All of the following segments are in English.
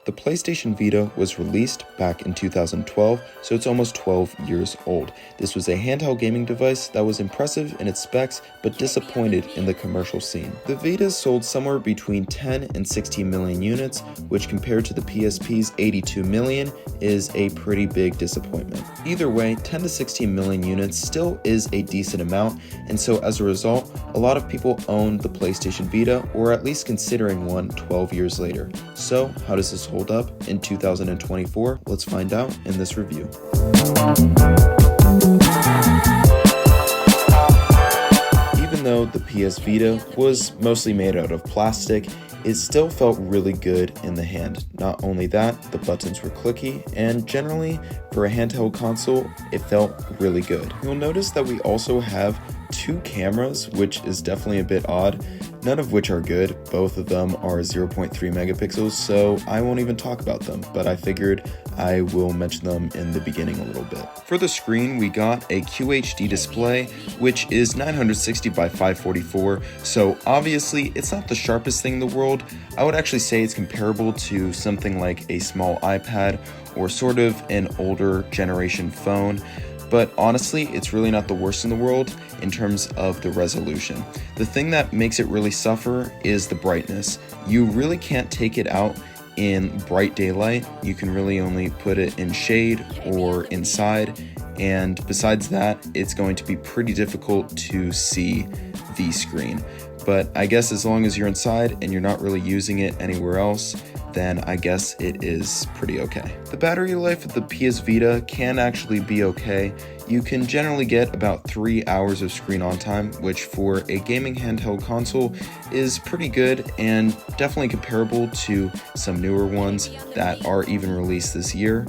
The PlayStation Vita was released back in 2012, so it's almost 12 years old. This was a handheld gaming device that was impressive in its specs, but disappointed in the commercial scene. The Vita sold somewhere between 10 and 16 million units, which compared to the PSP's 82 million is a pretty big disappointment. Either way, 10 to 16 million units still is a decent amount, and so as a result, a lot of people own the PlayStation Vita, or at least considering one 12 years later. So, how does this hold up in 2024? Let's find out in this review. Even though the PS Vita was mostly made out of plastic, it still felt really good in the hand. Not only that, the buttons were clicky, and generally, for a handheld console, it felt really good. You'll notice that we also have two cameras, which is definitely a bit odd, none of which are good. Both of them are 0.3 megapixels, so I won't even talk about them, but I figured I will mention them in the beginning a little bit. For the screen, we got a QHD display, which is 960 by 544, so obviously it's not the sharpest thing in the world. I would actually say it's comparable to something like a small iPad or sort of an older generation phone. But honestly, it's really not the worst in the world in terms of the resolution. The thing that makes it really suffer is the brightness. You really can't take it out in bright daylight. You can really only put it in shade or inside, and besides that, it's going to be pretty difficult to see the screen. But I guess as long as you're inside and you're not really using it anywhere else, then I guess it is pretty okay. The battery life of the PS Vita can actually be okay. You can generally get about 3 hours of screen on time, which for a gaming handheld console is pretty good and definitely comparable to some newer ones that are even released this year.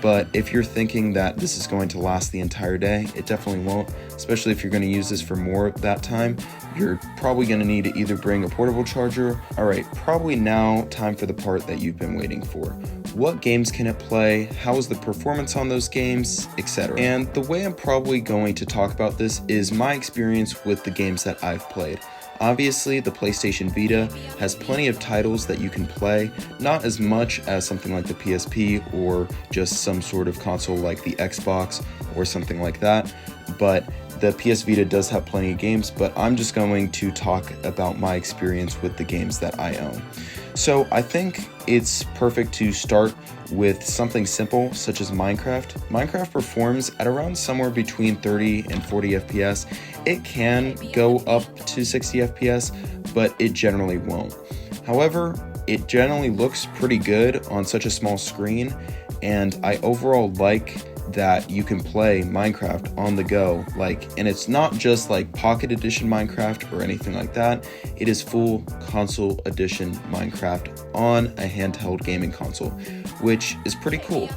But if you're thinking that this is going to last the entire day, it definitely won't, especially if you're going to use this for more of that time. You're probably going to need to either bring a portable charger. Alright, probably now time for the part that you've been waiting for. What games can it play? How is the performance on those games, etc. And the way I'm probably going to talk about this is my experience with the games that I've played. Obviously, the PlayStation Vita has plenty of titles that you can play, not as much as something like the PSP or just some sort of console like the Xbox or something like that, but the PS Vita does have plenty of games, but I'm just going to talk about my experience with the games that I own. So I think it's perfect to start with something simple such as Minecraft. Minecraft performs at around somewhere between 30 and 40 FPS. It can go up to 60 FPS, but it generally won't. However, it generally looks pretty good on such a small screen, and I overall like that you can play Minecraft on the go, and it's not just like Pocket Edition Minecraft or anything like that. It is full console edition Minecraft on a handheld gaming console, which is pretty cool.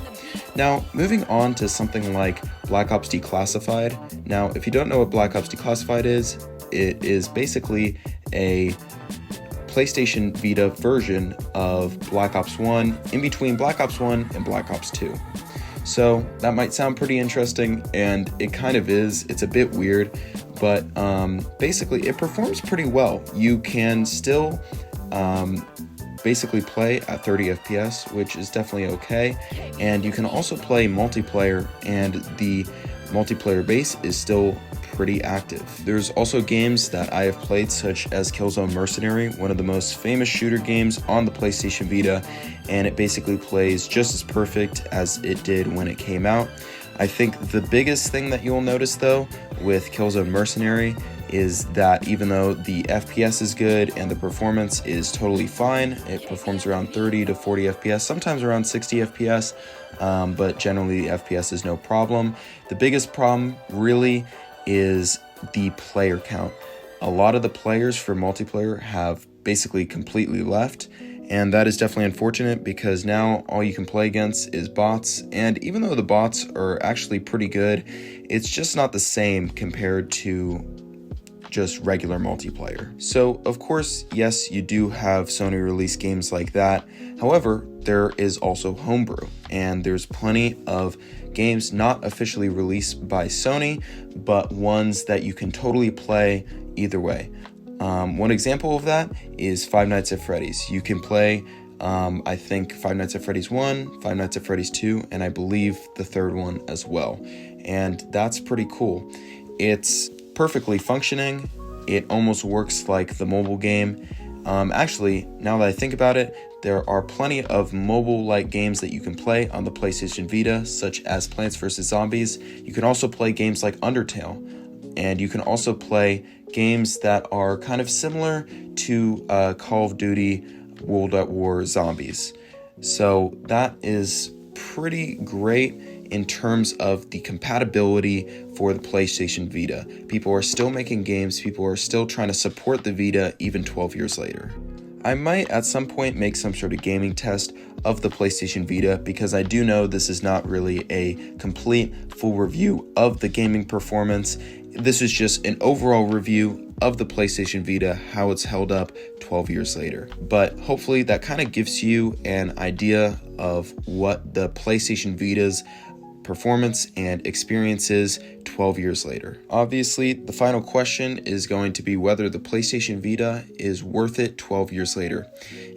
Now, moving on to something like Black Ops Declassified. Now, if you don't know what Black Ops Declassified is, it is basically a PlayStation Vita version of Black Ops 1, in between Black Ops 1 and Black Ops 2. So that might sound pretty interesting, and it kind of is. It's a bit weird, but basically it performs pretty well. You can still basically play at 30 FPS, which is definitely okay, and you can also play multiplayer, and the multiplayer base is still pretty active. There's also games that I have played, such as Killzone Mercenary, one of the most famous shooter games on the PlayStation Vita, and it basically plays just as perfect as it did when it came out. I think the biggest thing that you'll notice though with Killzone Mercenary is that even though the FPS is good and the performance is totally fine, it performs around 30 to 40 FPS, sometimes around 60 FPS, but generally the FPS is no problem. The biggest problem really is the player count. A lot of the players for multiplayer have basically completely left, and that is definitely unfortunate because now all you can play against is bots, and even though the bots are actually pretty good, it's just not the same compared to just regular multiplayer. So of course, yes, you do have Sony release games like that. However, there is also homebrew, and there's plenty of games not officially released by Sony, but ones that you can totally play either way. One example of that is Five Nights at Freddy's. You can play I think Five Nights at Freddy's 1, Five Nights at Freddy's 2, and I believe the third one as well. And that's pretty cool. It's perfectly functioning. It almost works like the mobile game. Actually, now that I think about it, there are plenty of mobile-like games that you can play on the PlayStation Vita, such as Plants vs. Zombies. You can also play games like Undertale, and you can also play games that are kind of similar to Call of Duty World at War Zombies. So that is pretty great in terms of the compatibility for the PlayStation Vita. People are still making games, people are still trying to support the Vita even 12 years later. I might at some point make some sort of gaming test of the PlayStation Vita, because I do know this is not really a complete full review of the gaming performance. This is just an overall review of the PlayStation Vita, how it's held up 12 years later. But hopefully that kind of gives you an idea of what the PlayStation Vita's performance and experiences 12 years later. Obviously, the final question is going to be whether the PlayStation Vita is worth it 12 years later.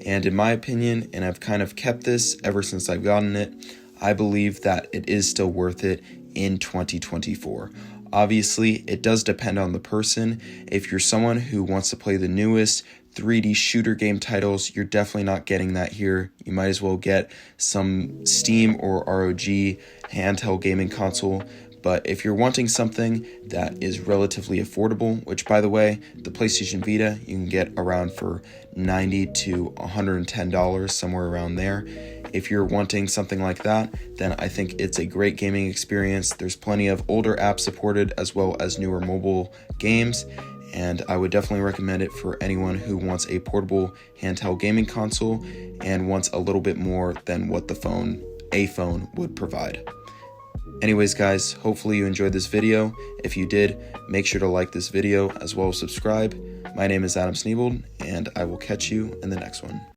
And in my opinion, and I've kind of kept this ever since I've gotten it, I believe that it is still worth it in 2024. Obviously, it does depend on the person. If you're someone who wants to play the newest 3D shooter game titles, you're definitely not getting that here. You might as well get some Steam or ROG handheld gaming console. But if you're wanting something that is relatively affordable, which by the way, the PlayStation Vita you can get around for $90 to $110, somewhere around there. If you're wanting something like that, then I think it's a great gaming experience. There's plenty of older apps supported as well as newer mobile games, and I would definitely recommend it for anyone who wants a portable handheld gaming console and wants a little bit more than what a phone would provide. Anyways guys, hopefully you enjoyed this video. If you did, make sure to like this video as well as subscribe. My name is Adam Sneebold, and I will catch you in the next one.